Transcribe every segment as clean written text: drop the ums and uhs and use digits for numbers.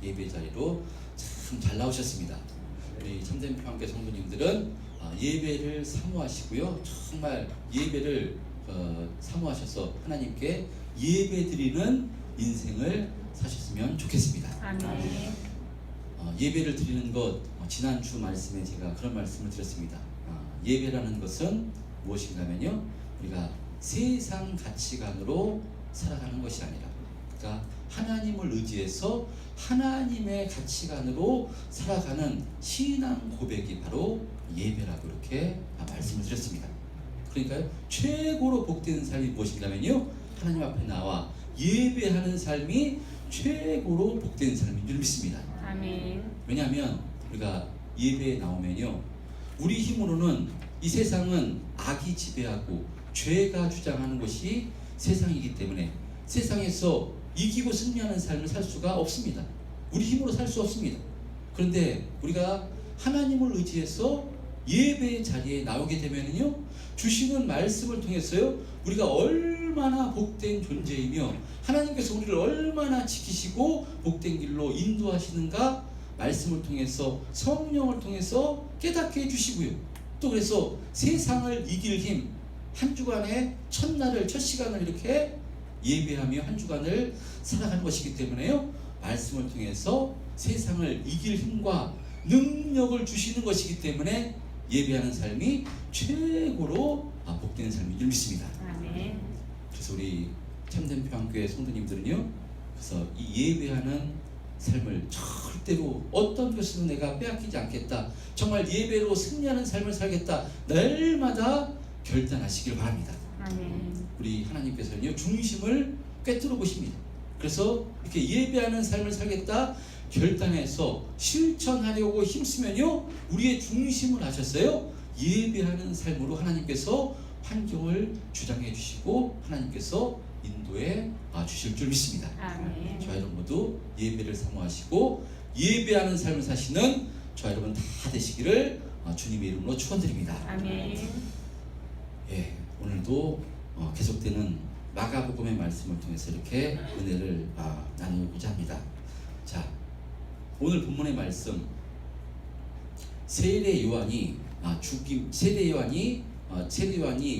예배 자리로 참 잘 나오셨습니다. 우리 참된 평안교회 성도님들은 예배를 사모하시고요, 정말 예배를 사모하셔서 하나님께 예배드리는 인생을 사셨으면 좋겠습니다. 아멘. 예배를 드리는 것, 지난주 말씀에 제가 그런 말씀을 드렸습니다. 예배라는 것은 무엇인가 하면요, 우리가 세상 가치관으로 살아가는 것이 아니라, 그러니까 하나님을 의지해서 하나님의 가치관으로 살아가는 신앙 고백이 바로 예배라고 이렇게 말씀을 드렸습니다. 그러니까 최고로 복된 삶이 무엇인가면요, 하나님 앞에 나와 예배하는 삶이 최고로 복된 삶인 줄 믿습니다. 아멘. 왜냐하면 우리가 예배에 나오면요, 우리 힘으로는 이 세상은 악이 지배하고 죄가 주장하는 것이 세상이기 때문에 세상에서 이기고 승리하는 삶을 살 수가 없습니다. 우리 힘으로 살 수 없습니다. 그런데 우리가 하나님을 의지해서 예배의 자리에 나오게 되면요, 주시는 말씀을 통해서요, 우리가 얼마나 복된 존재이며 하나님께서 우리를 얼마나 지키시고 복된 길로 인도하시는가 말씀을 통해서, 성령을 통해서 깨닫게 해주시고요, 또 그래서 세상을 이길 힘, 한 주간의 첫날을, 첫 시간을 이렇게 예배하며 한 주간을 살아가는 것이기 때문에요, 말씀을 통해서 세상을 이길 힘과 능력을 주시는 것이기 때문에 예배하는 삶이 최고로 복된 삶인 줄 믿습니다. 아멘. 그래서 우리 참된 평안교회 성도님들은요, 그래서 이 예배하는 삶을 절대로 어떤 것으로 내가 빼앗기지 않겠다, 정말 예배로 승리하는 삶을 살겠다, 날마다 결단하시길 바랍니다. 아멘. 우리 하나님께서는요, 중심을 꿰뚫어 보십니다. 그래서 이렇게 예배하는 삶을 살겠다 결단해서 실천하려고 힘쓰면요, 우리의 중심을 하셨어요, 예배하는 삶으로 하나님께서 환경을 주장해 주시고 하나님께서 인도해 주실 줄 믿습니다. 아멘. 저와 여러분 모두 예배를 사모하시고 예배하는 삶을 사시는 저와 여러분 다 되시기를 주님의 이름으로 축원드립니다. 아멘. 예, 오늘도 계속되는 마가복음의 말씀을 통해서 이렇게 은혜를 나누고자 합니다. 자, 오늘 본문의 말씀, 세례 요한이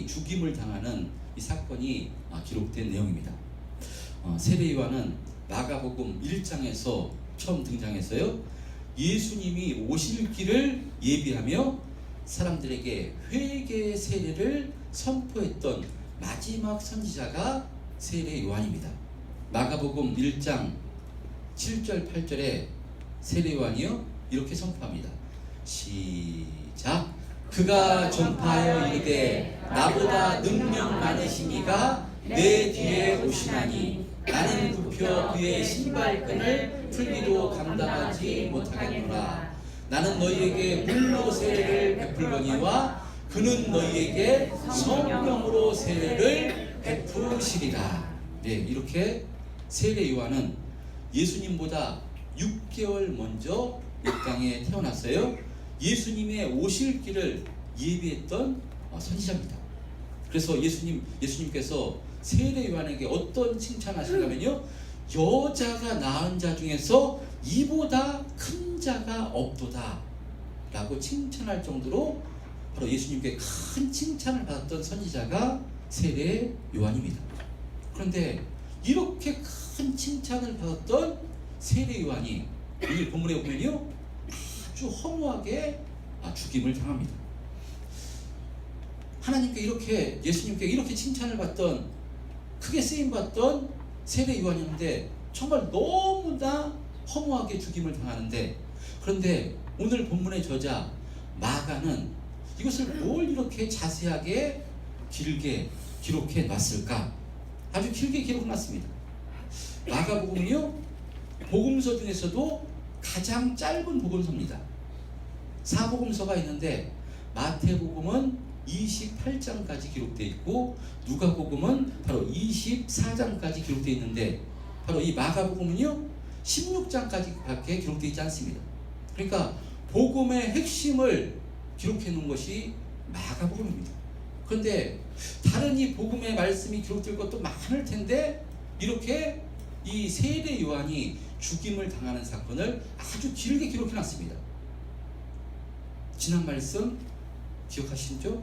죽임을 당하는 이 사건이 기록된 내용입니다. 세례 요한은 마가복음 1장에서 처음 등장해서요, 예수님이 오실 길을 예비하며 사람들에게 회개의 세례를 선포했던 마지막 선지자가 세례 요한입니다. 마가복음 1장 7절 8절에 세례 요한이요, 이렇게 선포합니다. 시작. 그가 전파하여 이르되 나보다 능력 많으신 이가 내 뒤에 오시나니 나는 굽혀 그의 신발끈을 풀기도 감당하지 못하겠노라. 나는 너희에게 물로 세례를 베풀거니와 그는 너희에게 성령으로 세례를 베푸시리라. 네, 이렇게 세례 요한은 예수님보다 6개월 먼저 이 땅에 태어났어요. 예수님의 오실 길을 예비했던 선지자입니다. 그래서 예수님께서 세례 요한에게 어떤 칭찬하시냐면요, 여자가 낳은 자 중에서 이보다 큰 자가 없도다 라고 칭찬할 정도로 바로 예수님께 큰 칭찬을 받았던 선지자가 세례 요한입니다. 그런데 이렇게 큰 칭찬을 받았던 세례 요한이 오늘 본문에 보면요, 아주 허무하게 죽임을 당합니다. 하나님께 이렇게, 예수님께 이렇게 칭찬을 받던, 크게 쓰임받던 세례 요한이었는데 정말 너무나 허무하게 죽임을 당하는데, 그런데 오늘 본문의 저자 마가는 이것을 뭘 이렇게 자세하게 길게 기록해 놨을까? 아주 길게 기록해 놨습니다. 마가복음은요, 복음서 중에서도 가장 짧은 복음서입니다. 4복음서가 있는데 마태복음은 28장까지 기록되어 있고 누가복음은 바로 24장까지 기록되어 있는데, 바로 이 마가복음은요 16장까지밖에 기록되어 있지 않습니다. 그러니까 복음의 핵심을 기록해 놓은 것이 마가복음입니다. 그런데 다른 이 복음의 말씀이 기록될 것도 많을 텐데 이렇게 이 세례 요한이 죽임을 당하는 사건을 아주 길게 기록해 놨습니다. 지난 말씀 기억하시죠?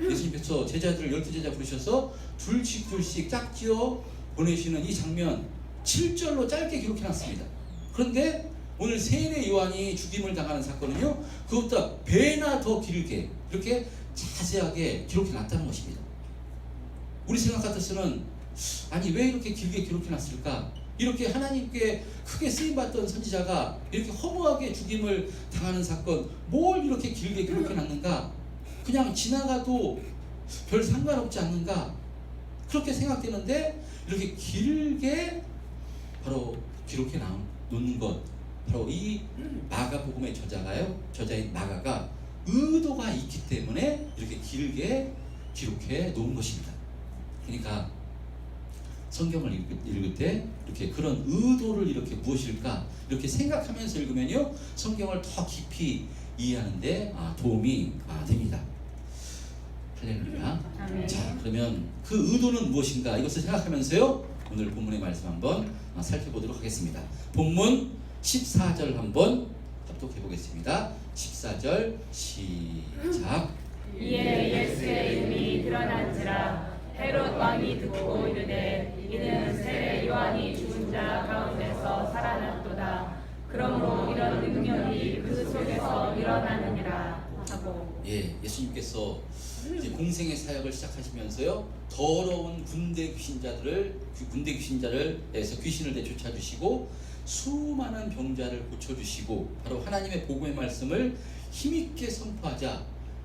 예수님께서 제자들을 12제자 부르셔서 둘씩 짝지어 보내시는 이 장면 7절로 짧게 기록해 놨습니다. 그런데 오늘 세례 요한이 죽임을 당하는 사건은요, 그것보다 배나 더 길게 이렇게 자세하게 기록해 놨다는 것입니다. 우리 생각 같아서는 아니 왜 이렇게 길게 기록해 놨을까? 이렇게 하나님께 크게 쓰임받던 선지자가 이렇게 허무하게 죽임을 당하는 사건 뭘 이렇게 길게 기록해 놨는가? 그냥 지나가도 별 상관없지 않는가? 그렇게 생각되는데 이렇게 길게 바로 기록해 놓는 것, 바로 이 마가복음의 저자인 마가가 의도가 있기 때문에 이렇게 길게 기록해 놓은 것입니다. 그러니까 성경을 읽을 때 이렇게 그런 의도를 이렇게 무엇일까 이렇게 생각하면서 읽으면요, 성경을 더 깊이 이해하는데 도움이 됩니다. 할렐루야. 자, 그러면 그 의도는 무엇인가 이것을 생각하면서요, 오늘 본문의 말씀 한번 살펴보도록 하겠습니다. 본문 14절 한번 합독해 보겠습니다. 14절 시작. 이에 예수의 이름이 드러난지라 헤롯 왕이 듣고 이르되 이는 세례 요한이 죽은 자 가운데서 살아났도다. 그러므로 이런 능력이 그 속에서 일어나느니라 하고. 예수님께서 이제 공생의 사역을 시작하시면서요, 더러운 군대 귀신자를에서 귀신을 내쫓아 주시고 수많은 병자를 고쳐 주시고 바로 하나님의 복음의 말씀을 힘있게 선포하자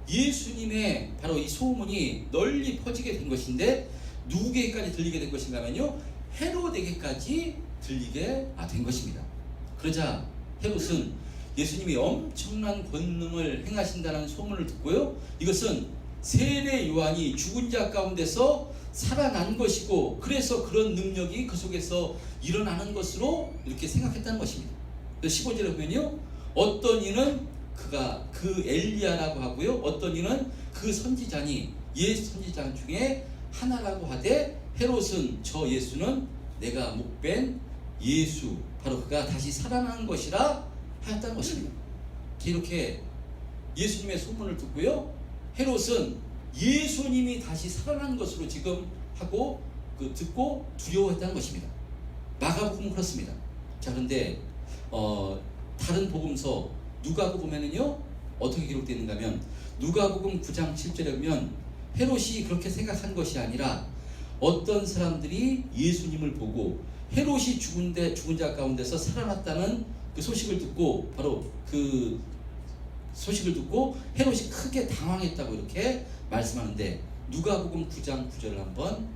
예수님의 바로 이 소문이 널리 퍼지게 된 것인데, 누구에게까지 들리게 된 것인가 하면요, 헤롯에게까지 들리게 된 것입니다. 그러자 헤롯은 예수님이 엄청난 권능을 행하신다는 소문을 듣고요, 이것은 세례 요한이 죽은 자 가운데서 살아난 것이고 그래서 그런 능력이 그 속에서 일어나는 것으로 이렇게 생각했다는 것입니다. 15절에 보면요, 어떤 이는 그가 그 엘리야라고 하고요, 어떤 이는 그 선지자니 옛 선지자 중에 하나라고 하되, 헤롯은 저 예수는 내가 목벤 예수, 바로 그가 다시 살아난 것이라 하였다는 것입니다. 이렇게 예수님의 소문을 듣고요, 헤롯은 예수님이 다시 살아난 것으로 지금 하고 듣고 두려워했다는 것입니다. 마가복음은 그렇습니다. 자, 그런데 다른 복음서 누가복음에는요 어떻게 기록되어 있는가 하면, 누가복음 9장 7절에 보면 헤롯이 그렇게 생각한 것이 아니라 어떤 사람들이 예수님을 보고 헤롯이 죽은 자 가운데서 살아났다는 그 소식을 듣고, 바로 그 소식을 듣고 헤롯이 크게 당황했다고 이렇게 말씀하는데, 누가복음 9장 9절을 한번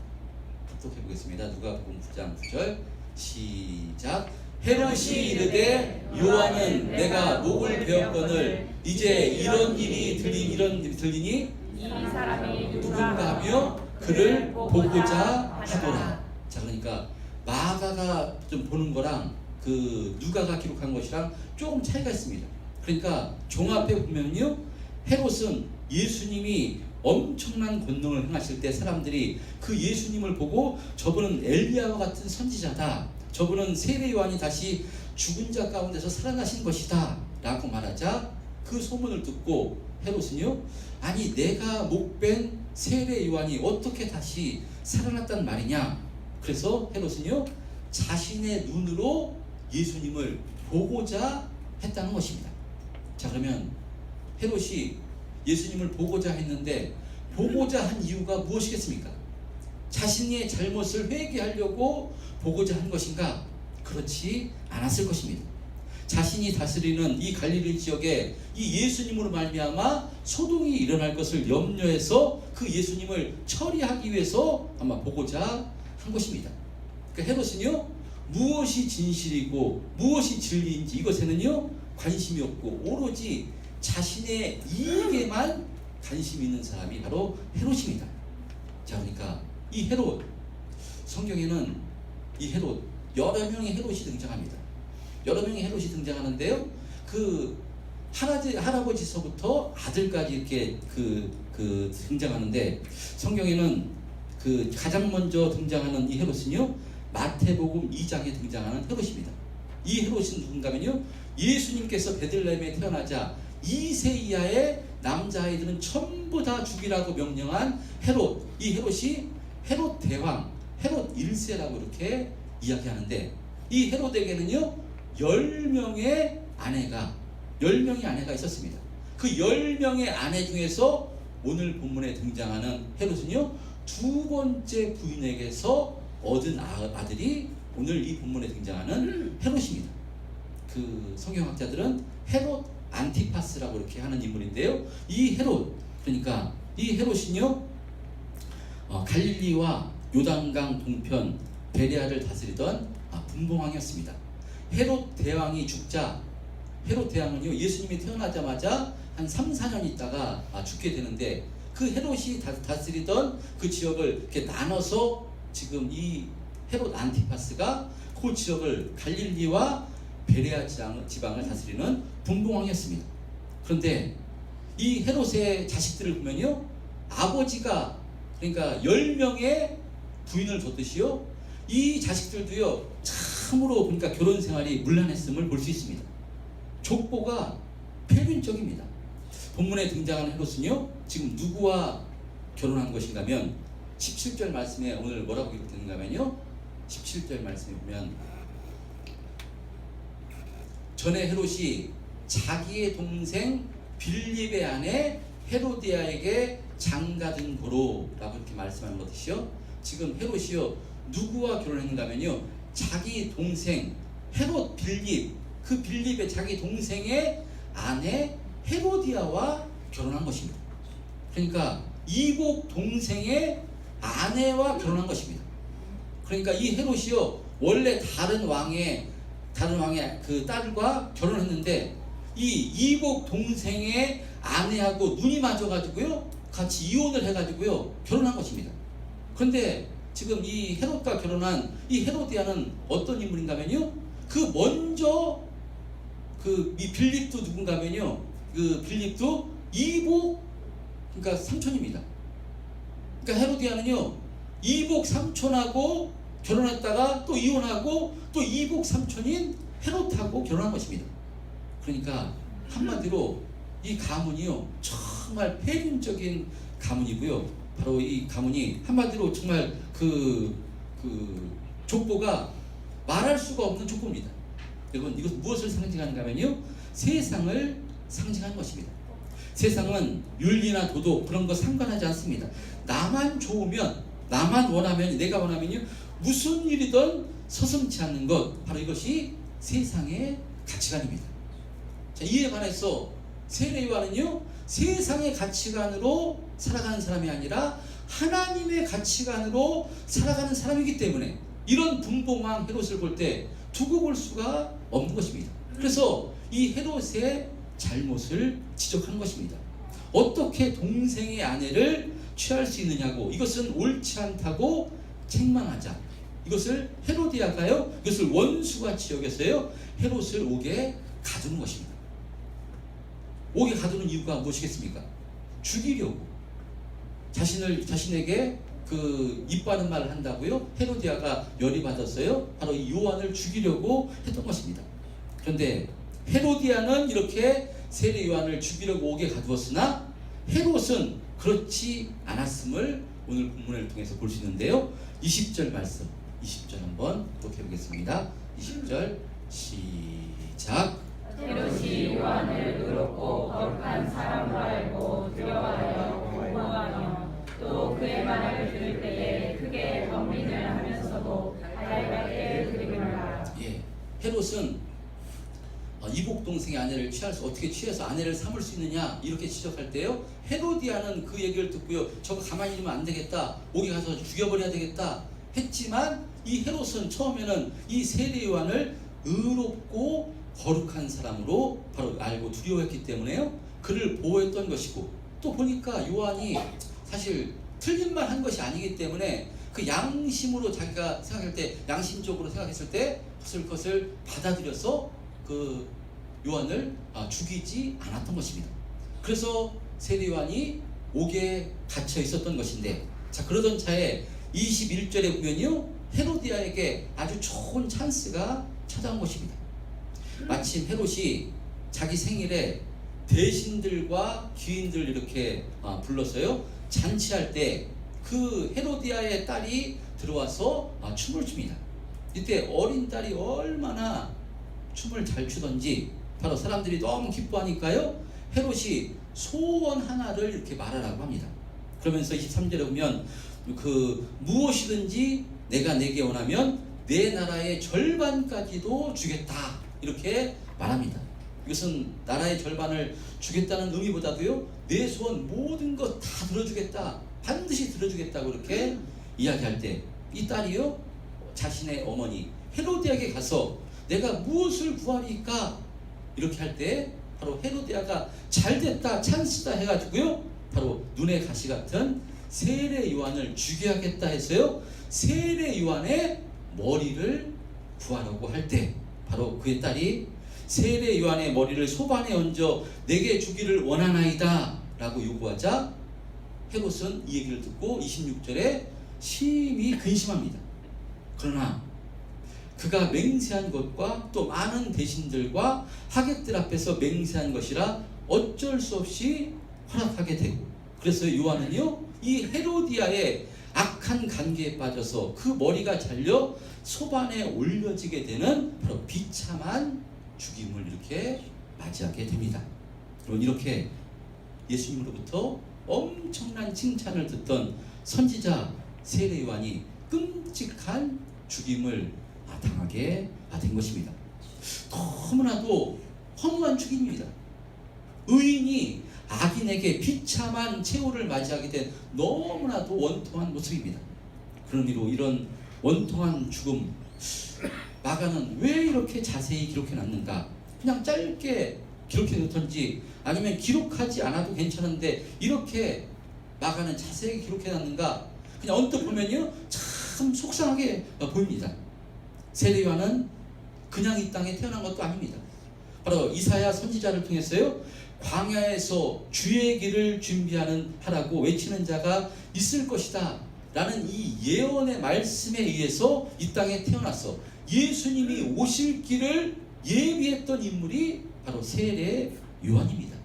합독해 보겠습니다. 누가복음 9장 9절 시작. 헤롯이 이르되 요한은 내가 목을 베었거늘 이제 이런 일이 들리니 이 사람이 누군가 하며 그를 보고자 하더라. 자, 그러니까 마가가 좀 보는 거랑 그 누가가 기록한 것이랑 조금 차이가 있습니다. 그러니까 종합해 보면요, 헤롯은 예수님이 엄청난 권능을 행하실 때 사람들이 그 예수님을 보고 저분은 엘리야와 같은 선지자다, 저분은 세례 요한이 다시 죽은 자 가운데서 살아나신 것이다 라고 말하자, 그 소문을 듣고 헤롯은요, 아니 내가 목벤 세례 요한이 어떻게 다시 살아났단 말이냐. 그래서 헤롯은요, 자신의 눈으로 예수님을 보고자 했다는 것입니다. 자, 그러면 헤롯이 예수님을 보고자 했는데 보고자 한 이유가 무엇이겠습니까? 자신의 잘못을 회개하려고 보고자 한 것인가? 그렇지 않았을 것입니다. 자신이 다스리는 이 갈릴리 지역에 이 예수님으로 말미암아 소동이 일어날 것을 염려해서 그 예수님을 처리하기 위해서 아마 보고자 한 것입니다. 그러니까 헤롯은요, 무엇이 진실이고 무엇이 진리인지 이것에는요 관심이 없고 오로지 자신의 이익에만 관심 있는 사람이 바로 헤롯입니다. 자, 그러니까 이 헤롯, 성경에는 이 헤롯 여러 명의 헤롯이 등장합니다. 여러 명의 헤롯이 등장하는데요, 그 할아버지서부터 아들까지 이렇게 등장하는데, 성경에는 그 가장 먼저 등장하는 이 헤롯은요, 마태복음 2장에 등장하는 헤롯입니다. 이 헤롯은 누군가면요, 예수님께서 베들레헴에 태어나자 2세 이하의 남자아이들은 전부 다 죽이라고 명령한 헤롯. 이 헤롯이 헤롯 대왕, 헤롯 1세라고 이렇게 이야기하는데, 이 헤롯에게는요 10명의 아내가 있었습니다. 그 10명의 아내 중에서 오늘 본문에 등장하는 헤롯은요 두 번째 부인에게서 얻은 아들이 오늘 이 본문에 등장하는 헤롯입니다. 그 성경학자들은 헤롯 안티파스라고 이렇게 하는 인물인데요, 이 헤롯, 그러니까 이 헤롯은요 갈릴리와 요단강 동편 베레아를 다스리던 분봉왕이었습니다. 헤롯 대왕이 죽자, 헤롯 대왕은요 예수님이 태어나자마자 한 3, 4년 있다가 죽게 되는데, 그 헤롯이 다스리던 그 지역을 이렇게 나눠서 지금 이 헤롯 안티파스가 그 지역을 갈릴리와 베레아 지방을 다스리는 분봉왕이었습니다. 그런데 이 헤롯의 자식들을 보면요, 아버지가 그러니까 10명의 부인을 뒀듯이요, 이 자식들도요 참으로 그러니까 결혼 생활이 문란했음을 볼 수 있습니다. 족보가 폐륜적입니다. 본문에 등장하는 헤롯은요 지금 누구와 결혼한 것인가면 17절 말씀에 오늘 뭐라고 기록되는가면요, 17절 말씀에 보면 전에 헤롯이 자기의 동생 빌립의 아내 헤로디아에게 장가든 고로 라고 이렇게 말씀하는 것이요, 지금 헤롯이요 누구와 결혼했는가면요 자기 동생 헤롯 빌립, 그 빌립의 자기 동생의 아내 헤로디아와 결혼한 것입니다. 그러니까 이복 동생의 아내와 결혼한 것입니다. 그러니까 이 헤롯이요 원래 다른 왕의 그 딸과 결혼했는데, 이 이복 동생의 아내하고 눈이 맞아가지고요 같이 이혼을 해가지고요 결혼한 것입니다. 그런데 지금 이 헤롯과 결혼한 이 헤로디아는 어떤 인물인가면요, 그 먼저 이 빌립도 누군가면요, 그 빌립도 이복 그러니까 삼촌입니다. 그러니까 헤로디아는요 이복 삼촌하고 결혼했다가 또 이혼하고 또 이복 삼촌인 헤롯하고 결혼한 것입니다. 그러니까 한마디로 이 가문이요 정말 폐륜적인 가문이고요, 바로 이 가문이 한마디로 정말 그 족보가 말할 수가 없는 족보입니다. 여러분, 이것 무엇을 상징하는가 하면요 세상을 상징하는 것입니다. 세상은 윤리나 도덕 그런 거 상관하지 않습니다. 나만 좋으면, 나만 원하면, 내가 원하면요 무슨 일이든 서슴지 않는 것, 바로 이것이 세상의 가치관입니다. 자, 이에 관해서 세례 요한은요 세상의 가치관으로 살아가는 사람이 아니라 하나님의 가치관으로 살아가는 사람이기 때문에 이런 분봉왕 헤롯을 볼 때 두고 볼 수가 없는 것입니다. 그래서 이 헤롯의 잘못을 지적하는 것입니다. 어떻게 동생의 아내를 취할 수 있느냐고, 이것은 옳지 않다고 책망하자. 이것을 헤로디아가요 이것을 원수같이 여겼어요. 헤롯을 옥에 가두는 것입니다. 옥에 가두는 이유가 무엇이겠습니까? 죽이려고, 자신에게 그 이빠른 말을 한다고요 헤로디아가 열이 받았어요. 바로 이 요한을 죽이려고 했던 것입니다. 그런데 헤로디아는 이렇게 세례 요한을 죽이려고 옥에 가두었으나 헤롯은 그렇지 않았음을 오늘 본문을 통해서 볼 수 있는데요, 20절 말씀, 20절 한번 독해보겠습니다. 20절 시작. 헤롯이 요한을 의롭고 거룩한 사람으로 알고 두려워하여 공고하며 또 그의 말을 들을 때에 크게 번민을 하면서도 달달하게 그리우라. 예, 헤롯은 이복 동생의 아내를 어떻게 취해서 아내를 삼을 수 있느냐 이렇게 지적할 때요, 헤로디아는 그 얘기를 듣고요 저거 가만히 있으면 안 되겠다, 옥에 가서 죽여버려야 되겠다 했지만, 이 헤롯은 처음에는 이 세례 요한을 의롭고 거룩한 사람으로 바로 알고 두려워했기 때문에요 그를 보호했던 것이고, 또 보니까 요한이 사실 틀린 말 한 것이 아니기 때문에 그 양심으로 자기가 생각할 때, 양심적으로 생각했을 때 그것을 받아들여서 그 요한을 죽이지 않았던 것입니다. 그래서 세례 요한이 옥에 갇혀 있었던 것인데, 자 그러던 차에 21절에 보면요, 헤로디아에게 아주 좋은 찬스가 찾아온 것입니다. 마침 헤롯이 자기 생일에 대신들과 귀인들 이렇게 불러서요 잔치할 때 그 헤로디아의 딸이 들어와서 춤을 춥니다. 이때 어린 딸이 얼마나 춤을 잘 추던지 바로 사람들이 너무 기뻐하니까요, 헤롯이 소원 하나를 이렇게 말하라고 합니다. 그러면서 23절에 보면 무엇이든지 내가 내게 원하면 내 나라의 절반까지도 주겠다, 이렇게 말합니다. 이것은 나라의 절반을 주겠다는 의미보다도요, 내 소원 모든 것 다 들어주겠다, 반드시 들어주겠다고 이렇게 이야기할 때 이 딸이요 자신의 어머니 헤로디아에게 가서 내가 무엇을 구하리까 이렇게 할 때 바로 헤로디아가 잘됐다, 찬스다 해가지고요 바로 눈에 가시 같은 세례 요한을 죽여야겠다 해서요 세례 요한의 머리를 구하려고 할 때 바로 그의 딸이 세례 요한의 머리를 소반에 얹어 내게 주기를 원하나이다 라고 요구하자 헤롯은 이 얘기를 듣고 26절에 심히 근심합니다. 그러나 그가 맹세한 것과 또 많은 대신들과 하객들 앞에서 맹세한 것이라 어쩔 수 없이 허락하게 되고, 그래서 요한은요 이 헤로디아의 악한 관계에 빠져서 그 머리가 잘려 소반에 올려지게 되는 바로 비참한 죽임을 이렇게 맞이하게 됩니다. 여러분, 이렇게 예수님으로부터 엄청난 칭찬을 듣던 선지자 세례 요한이 끔찍한 죽임을 당하게 된 것입니다. 너무나도 허무한 죽임입니다. 의인이 악인에게 비참한 최후를 맞이하게 된 너무나도 원통한 모습입니다. 그런 의미로 이런 원통한 죽음, 마가는 왜 이렇게 자세히 기록해 놨는가? 그냥 짧게 기록해 놓던지 아니면 기록하지 않아도 괜찮은데 이렇게 마가는 자세히 기록해 놨는가? 그냥 언뜻 보면요 참 속상하게 보입니다. 세례 요한은 그냥 이 땅에 태어난 것도 아닙니다. 바로 이사야 선지자를 통해서요 광야에서 주의 길을 하라고 외치는 자가 있을 것이다 라는 이 예언의 말씀에 의해서 이 땅에 태어나서 예수님이 오실 길을 예비했던 인물이 바로 세례 요한입니다.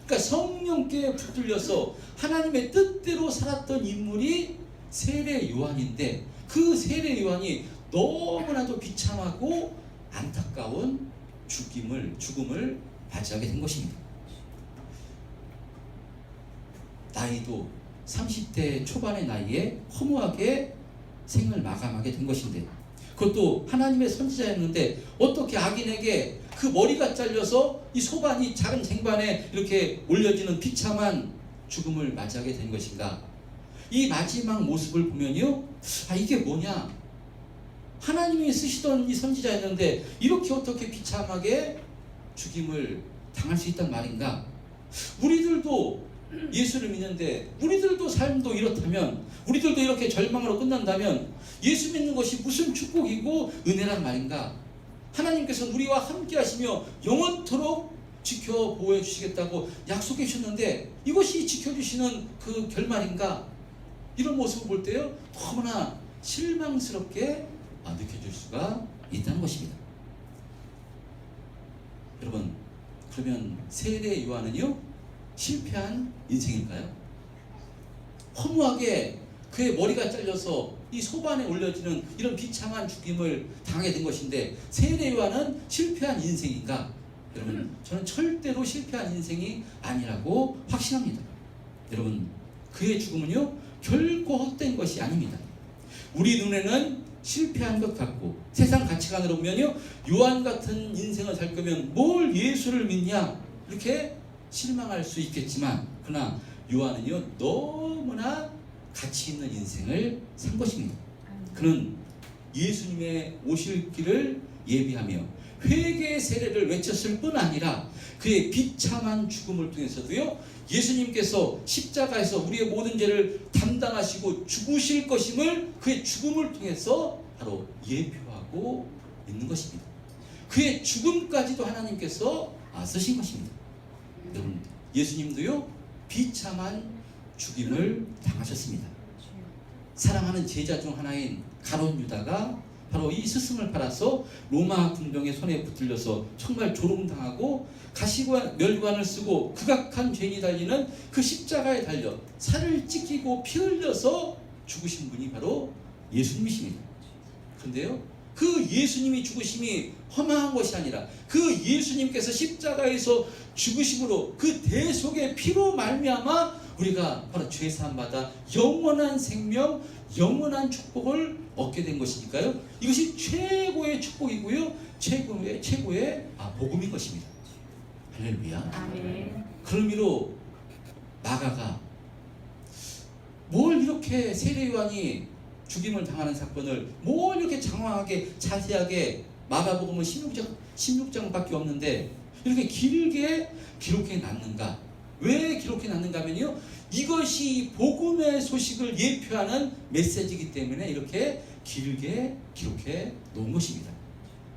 그러니까 성령께 붙들려서 하나님의 뜻대로 살았던 인물이 세례 요한인데, 그 세례 요한이 너무나도 비참하고 안타까운 죽음을 맞이하게 된 것입니다. 나이도 30대 초반의 나이에 허무하게 생을 마감하게 된 것인데, 그것도 하나님의 선지자였는데 어떻게 악인에게 그 머리가 잘려서 이 소반이 작은 쟁반에 이렇게 올려지는 비참한 죽음을 맞이하게 된 것인가? 이 마지막 모습을 보면요, 이게 뭐냐? 하나님이 쓰시던 이 선지자였는데 이렇게 어떻게 비참하게 죽임을 당할 수 있단 말인가? 우리들도 예수를 믿는데 우리들도 삶도 이렇다면, 우리들도 이렇게 절망으로 끝난다면 예수 믿는 것이 무슨 축복이고 은혜란 말인가? 하나님께서 우리와 함께 하시며 영원토록 지켜 보호해 주시겠다고 약속해 주셨는데 이것이 지켜주시는 그 결말인가? 이런 모습을 볼 때요 너무나 실망스럽게 느껴질 수가 있다는 것입니다. 여러분, 그러면 세례 요한은요 실패한 인생일까요? 허무하게 그의 머리가 잘려서 이 소반에 올려지는 이런 비참한 죽임을 당하게 된 것인데 세례 요한은 실패한 인생인가? 여러분, 저는 절대로 실패한 인생이 아니라고 확신합니다. 여러분, 그의 죽음은요 결코 헛된 것이 아닙니다. 우리 눈에는 실패한 것 같고 세상 가치관으로 보면요 요한 같은 인생을 살 거면 뭘 예수를 믿냐 이렇게 실망할 수 있겠지만, 그러나 요한은요 너무나 가치 있는 인생을 산 것입니다. 그는 예수님의 오실 길을 예비하며 회개의 세례를 외쳤을 뿐 아니라 그의 비참한 죽음을 통해서도요 예수님께서 십자가에서 우리의 모든 죄를 담당하시고 죽으실 것임을 그의 죽음을 통해서 바로 예표하고 있는 것입니다. 그의 죽음까지도 하나님께서 쓰신 것입니다. 여러분, 예수님도요 비참한 죽임을 당하셨습니다. 사랑하는 제자 중 하나인 가룟 유다가 바로 이 스승을 팔아서 로마 군병의 손에 붙들려서 정말 조롱당하고 가시와 멸관을 쓰고 극악한 죄인이 달리는 그 십자가에 달려 살을 찢기고 피 흘려서 죽으신 분이 바로 예수님이십니다. 그런데요, 그 예수님이 죽으심이 허망한 것이 아니라 그 예수님께서 십자가에서 죽으심으로 그 대속의 피로 말미암아 우리가 바로 죄 사함 받아 영원한 생명, 영원한 축복을 얻게 된 것이니까요. 이것이 최고의 축복이고요, 최고의 복음인 것입니다. 할렐루야. 아멘. 그런 의미로 마가가 뭘 이렇게 세례 요한이 죽임을 당하는 사건을 뭘 이렇게 장황하게 자세하게 마가복음은 16장밖에 없는데 이렇게 길게 기록해 놨는가? 왜 기록해 놨는가 하면요, 이것이 복음의 소식을 예표하는 메시지이기 때문에 이렇게 길게 기록해 놓은 것입니다.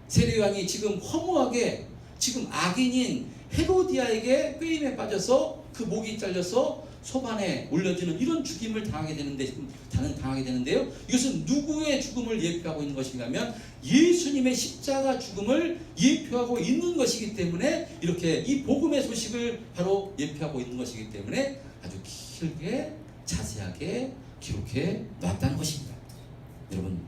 세례 요한이 지금 허무하게 지금 악인인 헤로디아에게 꾀임에 빠져서 그 목이 잘려서 소반에 올려지는 이런 죽임을 당하게 되는데요. 이것은 누구의 죽음을 예표하고 있는 것인가 하면 예수님의 십자가 죽음을 예표하고 있는 것이기 때문에 이렇게 이 복음의 소식을 바로 예표하고 있는 것이기 때문에 아주 길게 자세하게 기록해 놨다는 것입니다. 여러분,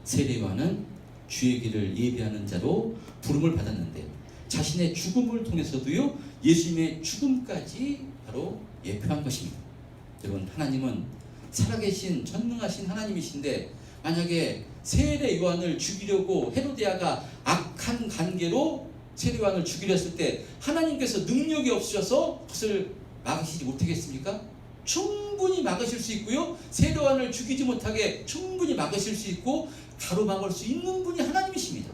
세례 요한은 주의 길을 예비하는 자로 부름을 받았는데 자신의 죽음을 통해서도요, 예수님의 죽음까지 바로 예표한 것입니다. 여러분, 하나님은 살아계신 전능하신 하나님이신데 만약에 세례 요한을 죽이려고 헤로디아가 악한 관계로 세례 요한을 죽이려 했을 때 하나님께서 능력이 없으셔서 그것을 막으시지 못하겠습니까? 충분히 막으실 수 있고요, 세례 요한을 죽이지 못하게 충분히 막으실 수 있고 가로막을 수 있는 분이 하나님이십니다.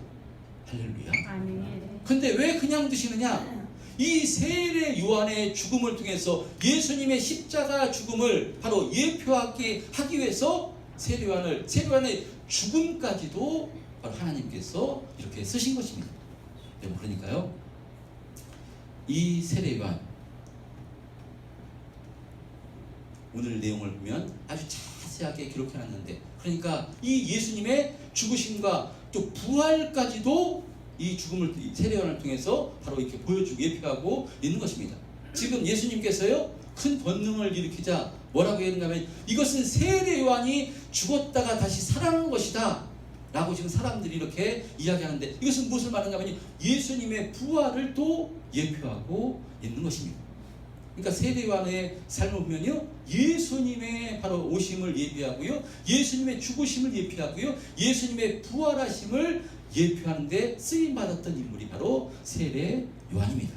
할렐루야. 아멘. 근데 왜 그냥 두시느냐? 이 세례 요한의 죽음을 통해서 예수님의 십자가 죽음을 바로 예표하게 하기 위해서 세례 요한의 죽음까지도 바로 하나님께서 이렇게 쓰신 것입니다. 여러분, 그러니까요, 이 세례 요한 오늘 내용을 보면 아주 자세하게 기록해놨는데, 그러니까 이 예수님의 죽으심과 또 부활까지도 이 죽음을 세례 요한을 통해서 바로 이렇게 보여주고 예표하고 있는 것입니다. 지금 예수님께서요, 큰 권능을 일으키자 뭐라고 했냐면 이것은 세례 요한이 죽었다가 다시 살아난 것이다 라고 지금 사람들이 이렇게 이야기하는데, 이것은 무엇을 말하는가 하면 예수님의 부활을 또 예표하고 있는 것입니다. 그러니까 세례 요한의 삶을 보면요, 예수님의 바로 오심을 예비하고요, 예수님의 죽으심을 예표하고요, 예수님의 부활하심을 예표하는데 쓰임받았던 인물이 바로 세례 요한입니다.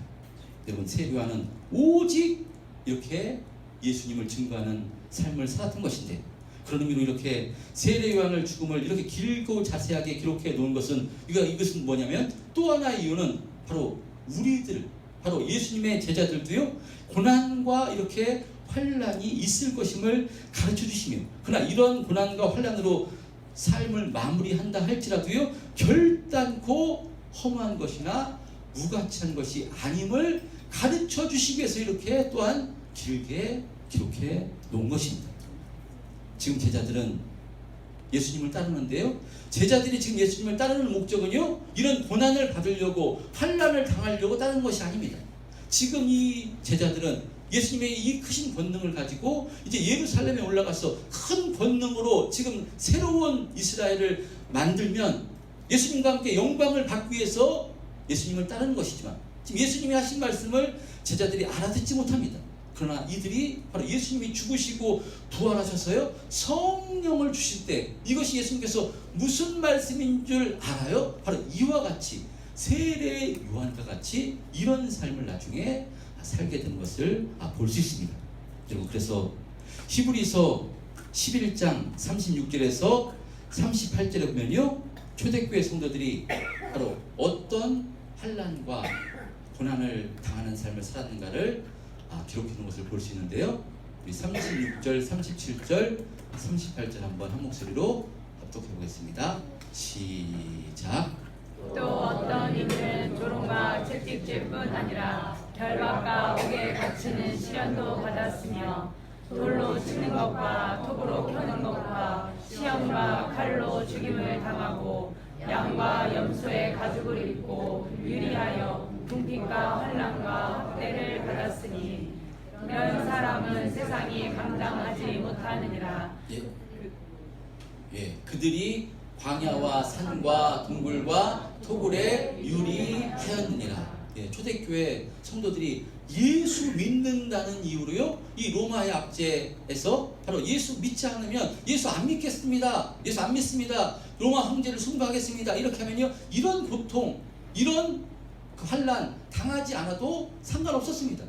여러분, 세례 요한은 오직 이렇게 예수님을 증거하는 삶을 살았던 것인데, 그런 의미로 이렇게 세례 요한의 죽음을 이렇게 길고 자세하게 기록해 놓은 것은 이것은 뭐냐면 또 하나의 이유는 바로 우리들, 바로 예수님의 제자들도요, 고난과 이렇게 환난이 있을 것임을 가르쳐 주시며, 그러나 이런 고난과 환난으로 삶을 마무리한다 할지라도요, 결단코 허무한 것이나 무가치한 것이 아님을 가르쳐 주시기 위해서 이렇게 또한 길게 기록해 놓은 것입니다. 지금 제자들은 예수님을 따르는데요, 제자들이 지금 예수님을 따르는 목적은요, 이런 고난을 받으려고 환난을 당하려고 따르는 것이 아닙니다. 지금 이 제자들은 예수님의 이 크신 권능을 가지고 이제 예루살렘에 올라가서 큰 권능으로 지금 새로운 이스라엘을 만들면 예수님과 함께 영광을 받기 위해서 예수님을 따르는 것이지만, 지금 예수님이 하신 말씀을 제자들이 알아듣지 못합니다. 그러나 이들이 바로 예수님이 죽으시고 부활하셔서요, 성령을 주실 때 이것이 예수님께서 무슨 말씀인 줄 알아요? 바로 이와 같이 세례 요한과 같이 이런 삶을 나중에 살게 된 것을 볼 수 있습니다. 여러분, 그래서 히브리서 11장 36절에서 38절에 보면요, 초대교회 성도들이 바로 어떤 환난과 고난을 당하는 삶을 살았는가를 기록해 놓은 것을 볼 수 있는데요, 우리 36절, 37절, 38절 한번 한 목소리로 합독해 보겠습니다. 시작. 또 어떤 이들은 조롱과 채찍질뿐 아니라 결박과 옥에 갇히는 시련도 받았으며 돌로 치는 것과 톱으로 켜는 것과 시험과 칼로 죽임을 당하고 양과 염소의 가죽을 입고 유리하여 궁핍과 환난과 학대를 받았으니 이런 사람은 세상이 감당하지 못하느니라. 그들이 광야와 산과 동굴과 토굴에 유리하였느니라. 초대교회 성도들이 예수 믿는다는 이유로요, 이 로마의 압제에서 바로 예수 믿지 않으면 예수 안 믿겠습니다, 예수 안 믿습니다, 로마 황제를 숭배하겠습니다, 이렇게 하면요 이런 고통, 이런 그 환난 당하지 않아도 상관없었습니다.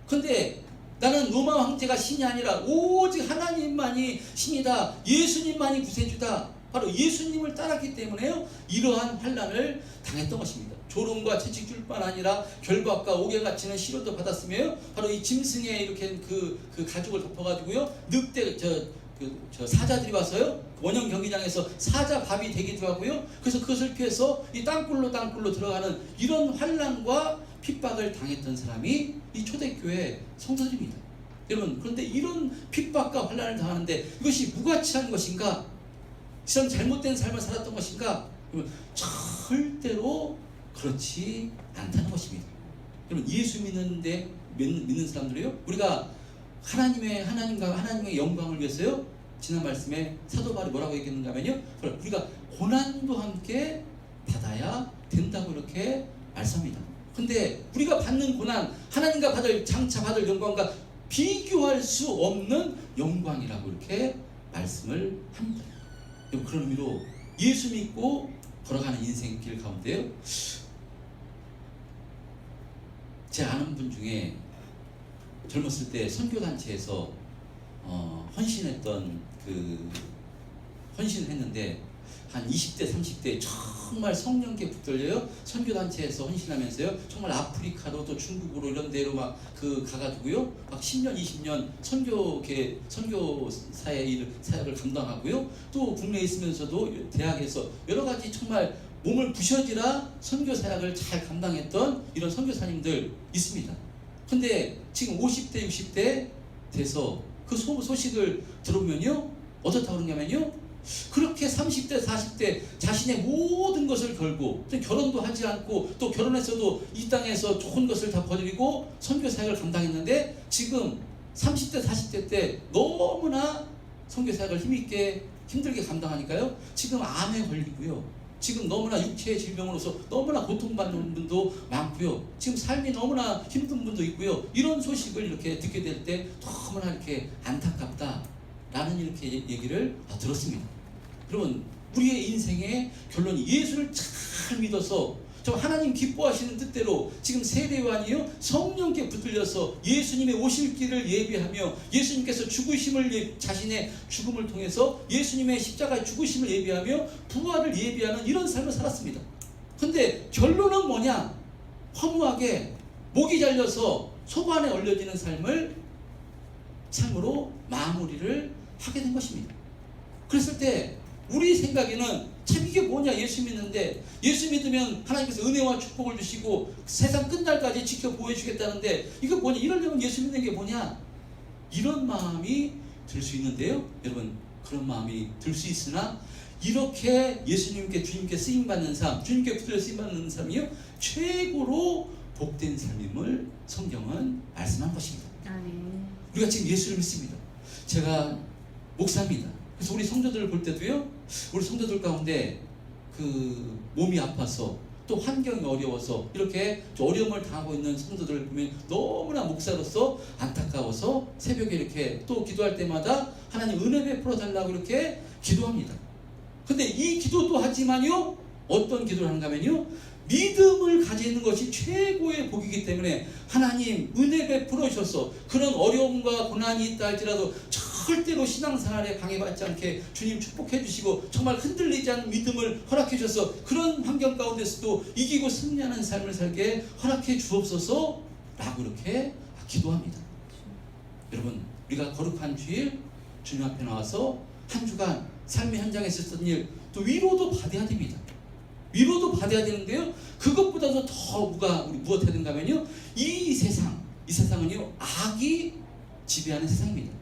근데 나는 로마 황제가 신이 아니라 오직 하나님만이 신이다, 예수님만이 구세주다, 바로 예수님을 따랐기 때문에요 이러한 환난을 당했던 것입니다. 조롱과 채찍줄 뿐 아니라 결박과 옥에 갇히는 시련도 받았으며 바로 이 짐승에 이렇게 그 가죽을 덮어가지고요 늑대 저 사자들이 와서요 원형 경기장에서 사자 밥이 되기도 하고요. 그래서 그것을 피해서 이 땅굴로 들어가는 이런 환난과 핍박을 당했던 사람이 이 초대교회 성도들입니다. 여러분, 그런데 이런 핍박과 환난을 당하는데 이것이 무가치한 것인가? 이런 잘못된 삶을 살았던 것인가? 절대로 그렇지 않다는 것입니다. 여러분, 예수 믿는 사람들이요, 우리가 하나님의 영광을 위해서요, 지난 말씀에 사도 바울이 뭐라고 얘기했는가 하면요, 우리가 고난도 함께 받아야 된다고 이렇게 말씀합니다. 근데 우리가 받는 고난, 하나님과 장차 받을 영광과 비교할 수 없는 영광이라고 이렇게 말씀을 합니다. 그런 의미로 예수 믿고 걸어가는 인생길 가운데요, 제 아는 분 중에 젊었을 때 선교단체에서 헌신을 했는데 한 20대 30대 정말 성령께 붙들려요 선교단체에서 헌신하면서요 정말 아프리카로 또 중국으로 이런 데로 막 가가지고요 막 10년 20년 선교사의 사역을 감당하고요, 또 국내에 있으면서도 대학에서 여러 가지 정말 몸을 부셔지라 선교 사역을 잘 감당했던 이런 선교사님들 있습니다. 근데 지금 50대 60대 돼서 그 소식을 들으면요 어떻다고 그러냐면요, 그렇게 30대 40대 자신의 모든 것을 걸고 결혼도 하지 않고 또 결혼해서도 이 땅에서 좋은 것을 다 버리고 선교 사역을 감당했는데 지금 30대 40대 때 너무나 선교 사역을 힘들게 감당하니까요 지금 암에 걸리고요, 지금 너무나 육체의 질병으로서 너무나 고통받는 분도 많고요, 지금 삶이 너무나 힘든 분도 있고요, 이런 소식을 이렇게 듣게 될 때 너무나 이렇게 안타깝다라는 이렇게 얘기를 들었습니다. 여러분, 우리의 인생의 결론이 예수를 잘 믿어서 저 하나님 기뻐하시는 뜻대로 지금 세례요한이요 성령께 붙들려서 예수님의 오실 길을 예비하며 예수님께서 자신의 죽음을 통해서 예수님의 십자가의 죽으심을 예비하며 부활을 예비하는 이런 삶을 살았습니다. 근데 결론은 뭐냐? 허무하게 목이 잘려서 소관에 얼려지는 삶으로 마무리를 하게 된 것입니다. 그랬을 때 우리 생각에는 참 이게 뭐냐, 예수 믿는데 예수 믿으면 하나님께서 은혜와 축복을 주시고 세상 끝날까지 지켜 보여주겠다는데 이거 뭐냐, 이러려면 예수 믿는 게 뭐냐, 이런 마음이 들 수 있는데요 여러분, 그런 마음이 들 수 있으나 이렇게 예수님께 주님께 쓰임받는 삶, 주님께 붙들려 쓰임받는 삶이요 최고로 복된 삶임을 성경은 말씀한 것입니다. 우리가 지금 예수를 믿습니다. 제가 목사입니다. 그래서 우리 성도들을 볼 때도요, 우리 성도들 가운데 그 몸이 아파서 또 환경이 어려워서 이렇게 어려움을 당하고 있는 성도들을 보면 너무나 목사로서 안타까워서 새벽에 이렇게 또 기도할 때마다 하나님 은혜 베풀어 달라고 이렇게 기도합니다. 근데 이 기도도 하지만요 어떤 기도를 하는가 하면요, 믿음을 가지는 것이 최고의 복이기 때문에 하나님 은혜 베풀어 주셔서 그런 어려움과 고난이 있다 할지라도 절대로 신앙생활에 방해받지 않게 주님 축복해 주시고 정말 흔들리지 않는 믿음을 허락해 주셔서 그런 환경 가운데서도 이기고 승리하는 삶을 살게 허락해 주옵소서 라고 이렇게 기도합니다. 여러분, 우리가 거룩한 주일 주님 앞에 나와서 한 주간 삶의 현장에 있었던 일 또 위로도 받아야 됩니다. 위로도 받아야 되는데요, 그것보다도 더 무엇해야 되는가 하면요, 이 세상은요 악이 지배하는 세상입니다.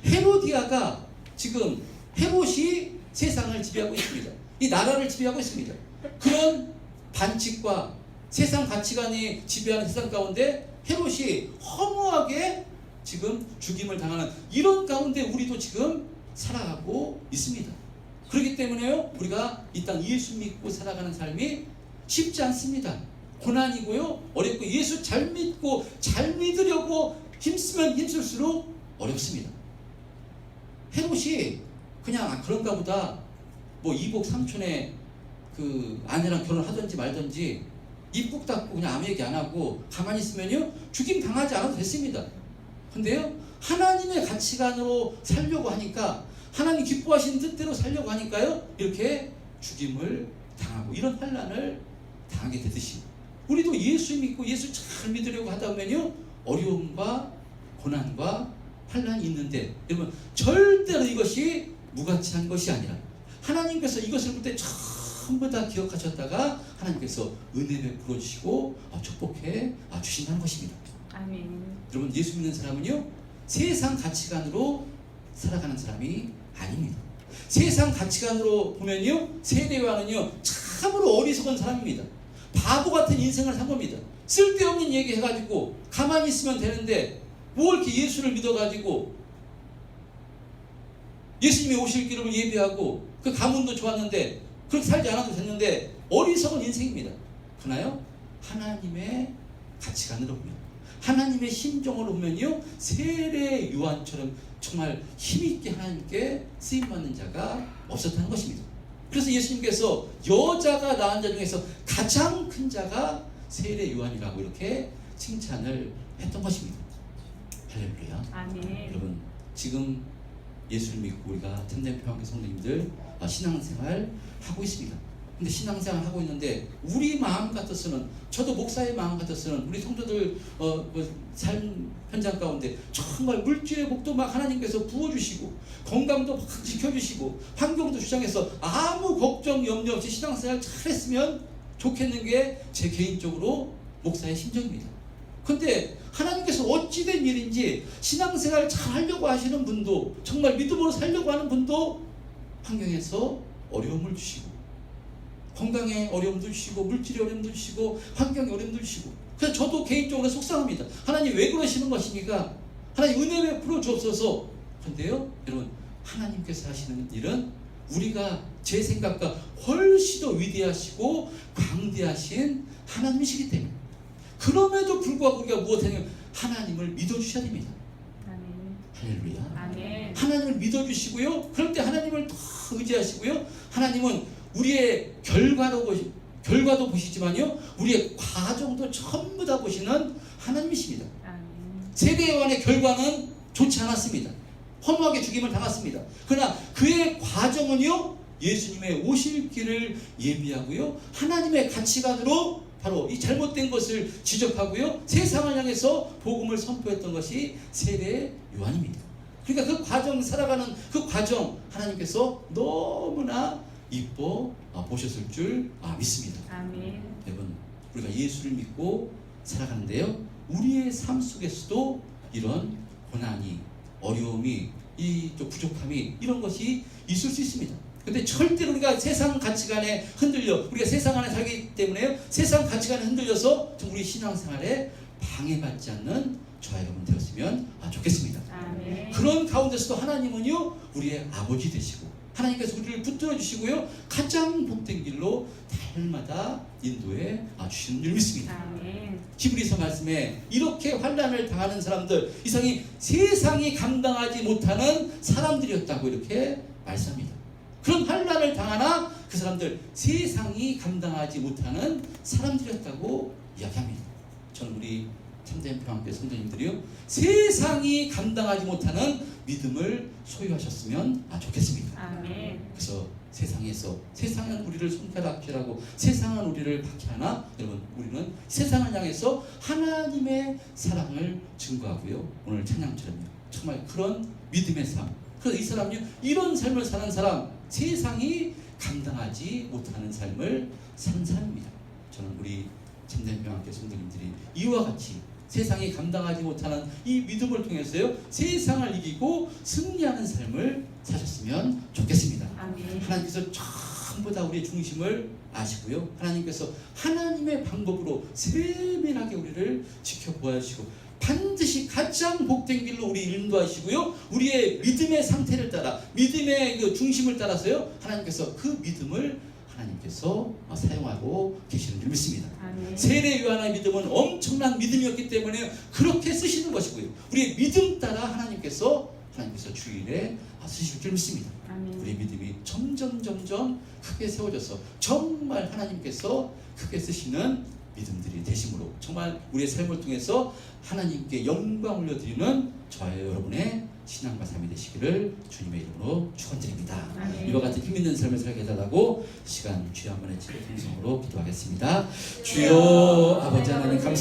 헤로디아가 지금 헤롯이 세상을 지배하고 있습니다. 이 나라를 지배하고 있습니다. 그런 반칙과 세상 가치관이 지배하는 세상 가운데 헤롯이 허무하게 지금 죽임을 당하는 이런 가운데 우리도 지금 살아가고 있습니다. 그렇기 때문에요, 우리가 이 땅 예수 믿고 살아가는 삶이 쉽지 않습니다. 고난이고요, 어렵고, 예수 잘 믿고 잘 믿으려고 힘쓰면 힘쓸수록 어렵습니다. 헤롯이 그냥 그런가 보다 뭐 이복 삼촌의 그 아내랑 결혼하든지 말든지 입국 닫고 그냥 아무 얘기 안 하고 가만히 있으면요 죽임 당하지 않아도 됐습니다. 근데요, 하나님의 가치관으로 살려고 하니까, 하나님 기뻐하시는 뜻대로 살려고 하니까요, 이렇게 죽임을 당하고 이런 환난을 당하게 되듯이, 우리도 예수 믿고 예수 잘 믿으려고 하다 보면요 어려움과 고난과 환난이 있는데, 여러분 절대로 이것이 무가치한 것이 아니라 하나님께서 이것을 그때 전부 다 기억하셨다가 하나님께서 은혜 베풀어 주시고 축복해 주신다는 것입니다. 아멘. 여러분, 예수 믿는 사람은요 세상 가치관으로 살아가는 사람이 아닙니다. 세상 가치관으로 보면요 세례요한은요 참으로 어리석은 사람입니다. 바보 같은 인생을 산 겁니다. 쓸데없는 얘기 해가지고 가만히 있으면 되는데 뭐 이렇게 예수를 믿어가지고 예수님이 오실 길을 예비하고 그 가문도 좋았는데 그렇게 살지 않아도 됐는데 어리석은 인생입니다. 그러나요, 하나님의 가치관으로 보면, 하나님의 심정으로 보면요 세례 요한처럼 정말 힘있게 하나님께 쓰임받는 자가 없었다는 것입니다. 그래서 예수님께서 여자가 낳은 자 중에서 가장 큰 자가 세례 요한이라고 이렇게 칭찬을 했던 것입니다. 할렐루야. 아멘. 여러분, 지금 예수를 믿고 우리가 참된 평화의 성도님들 신앙생활 하고 있습니다. 근데 신앙생활 하고 있는데 우리 마음 같아서는, 저도 목사의 마음 같아서는 우리 성도들 삶 현장 가운데 정말 물질의 복도 막 하나님께서 부어주시고 건강도 막 지켜주시고 환경도 주장해서 아무 걱정 염려 없이 신앙생활 잘했으면 좋겠는 게 제 개인적으로 목사의 심정입니다. 근데 하나님께서 어찌된 일인지 신앙생활 잘 하려고 하시는 분도, 정말 믿음으로 살려고 하는 분도 환경에서 어려움을 주시고, 건강에 어려움도 주시고, 물질의 어려움도 주시고, 환경의 어려움도 주시고. 그래서 저도 개인적으로 속상합니다. 하나님 왜 그러시는 것입니까? 하나님 은혜 베풀어 주옵소서. 근데요 여러분, 하나님께서 하시는 일은 우리가 제 생각과 훨씬 더 위대하시고 광대하신 하나님이시기 때문에, 그럼에도 불구하고 우리가 무엇하냐면 하나님을 믿어주셔야 됩니다. 아멘. 할렐루야. 아멘. 하나님을 믿어주시고요, 그럴 때 하나님을 더 의지하시고요, 하나님은 우리의 결과도 보시지만요 우리의 과정도 전부 다 보시는 하나님이십니다. 아멘. 세례 요한의 결과는 좋지 않았습니다. 허무하게 죽임을 당했습니다. 그러나 그의 과정은요 예수님의 오실 길을 예비하고요, 하나님의 가치관으로 바로 이 잘못된 것을 지적하고요, 세상을 향해서 복음을 선포했던 것이 세례 요한입니다. 그러니까 그 과정, 살아가는 그 과정 하나님께서 너무나 이뻐 보셨을 줄 믿습니다. 아멘. 여러분, 우리가 예수를 믿고 살아가는데요, 우리의 삶 속에서도 이런 고난이, 어려움이, 이 부족함이, 이런 것이 있을 수 있습니다. 근데 절대로 우리가 세상 가치관에 흔들려, 우리가 세상 안에 살기 때문에 세상 가치관에 흔들려서 우리 신앙생활에 방해받지 않는 저와 여러분 되었으면 좋겠습니다. 아멘. 그런 가운데서도 하나님은요 우리의 아버지 되시고, 하나님께서 우리를 붙들어 주시고요, 가장 복된 길로 달마다 인도해 주시는 줄 믿습니다. 아멘. 히브리서 말씀에 이렇게 환난을 당하는 사람들, 이상이 세상이 감당하지 못하는 사람들이었다고 이렇게 말씀합니다. 그런 환난을 당하나 그 사람들 세상이 감당하지 못하는 사람들이었다고 이야기합니다. 저는 우리 참된 평화교회 성도님들이요, 세상이 감당하지 못하는 믿음을 소유하셨으면 좋겠습니다. 아멘. 그래서 세상은 우리를 손가락질하고 세상은 우리를 박해하나, 여러분 우리는 세상을 향해서 하나님의 사랑을 증거하고요, 오늘 찬양처럼요 정말 그런 믿음의 삶, 그래서 이 사람은요 이런 삶을 사는 사람, 세상이 감당하지 못하는 삶을 사는 사람입니다. 저는 우리 참된 평화교회 성도님들이 이와 같이 세상이 감당하지 못하는 이 믿음을 통해서요 세상을 이기고 승리하는 삶을 사셨으면 좋겠습니다. 아멘. 하나님께서 전부 다 우리의 중심을 아시고요. 하나님께서 하나님의 방법으로 세밀하게 우리를 지켜보아 주시고 반드시 가장 복된 길로 우리 인도하시고요. 우리의 믿음의 상태를 따라 믿음의 그 중심을 따라서요. 하나님께서 그 믿음을 하나님께서 사용하고 계시는 줄 믿습니다. 아멘. 세례 요한의 믿음은 엄청난 믿음이었기 때문에 그렇게 쓰시는 것이고요. 우리의 믿음 따라 하나님께서 주일에 쓰실 줄 믿습니다. 아멘. 우리의 믿음이 점점 크게 세워져서 정말 하나님께서 크게 쓰시는 믿음들이 되심으로 정말 우리의 삶을 통해서 하나님께 영광 올려드리는 저와 여러분의 신앙과 삶이 되시기를 주님의 이름으로 축원드립니다. 아멘. 이와 같은 힘있는 삶을 살게 해달라고 시간 주여 한번의 치료 통성으로 기도하겠습니다. 주여 아버지 하나님 감사합니다.